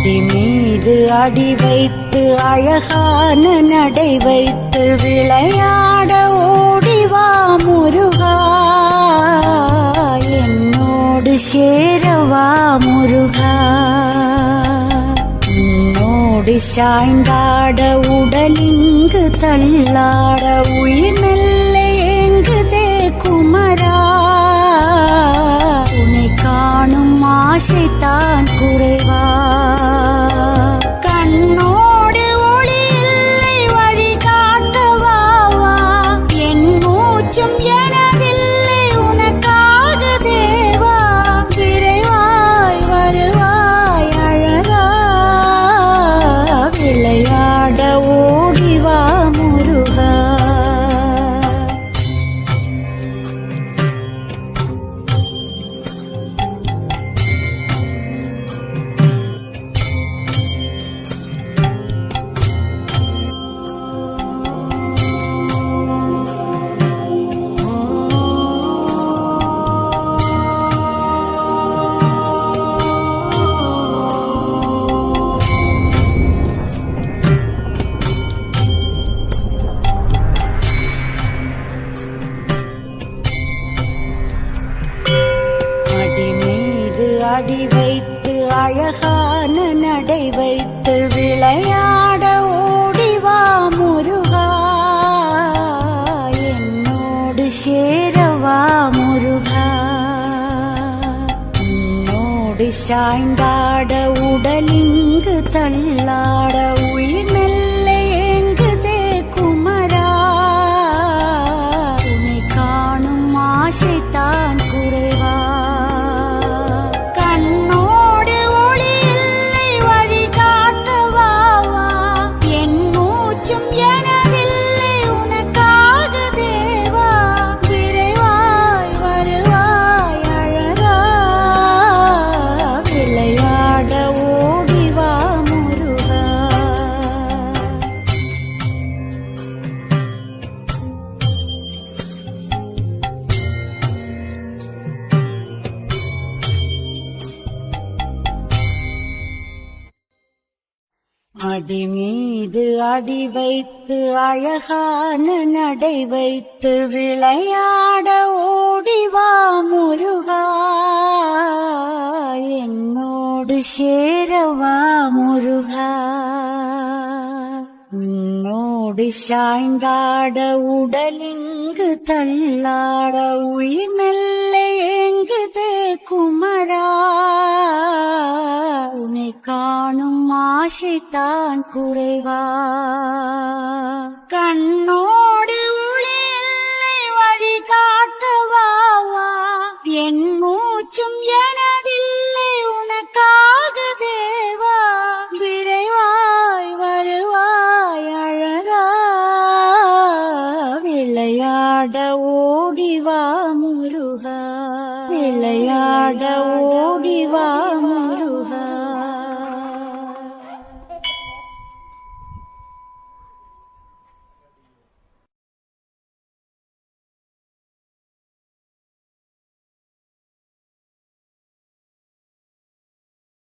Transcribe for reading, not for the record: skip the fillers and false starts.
அடி மீது அடி வைத்து அழகான நடை வைத்து விளையாட ஓடிவா முருகா, என்னோடு சேரவா முருகா. உன்னோடு சாய்ந்தாட உடலிங்கு தள்ளாட உயிர் மெல்ல ஏங்குதே குமரா, உன்னை காணும் ஆசைத்தான் குறைவா. கண்ணோடு ஒளி இல்லை வழி காட்டவாவா, என் மூச்சும் எனதில்லை உனக்காக தேவா. விரைவாய் வருவாய் அழகா, விளையாட ஓடிவா முருகா. அடி வைத்து அழகான நடை வைத்து விளையாட ஓடிவா முருகா, என்னோடு சேரவா முருகா. உன்னோடு சாய்ந்தாட உடலிங்கு தள்ளாட உயிர் மெல்ல ஏங்குதே குமரா, உன்னை காணும் ஆசைத்தான் குறைவா. அடி மீது அடி வைத்து அழகான நடை வைத்து விளையாட ஓடிவா முருகா, என்னோடு சேரவா முருகா. உன்னோடு சாய்ந்தாட உடலிங்கு தள்ளாட உயிர் மெல்ல ஏங்குதே குமரா, உன்னை காணும் ஆசைத்தான் குறைவா. கண்ணோடு ஒளி இல்லை வழி காட்டவாவா, என் மூச்சும் எனதில்லை உனக்காக தேவா. விரைவாய் வருவாய் அழகா, விளையாட ஓடிவா முருகா, விளையாட ஓடிவா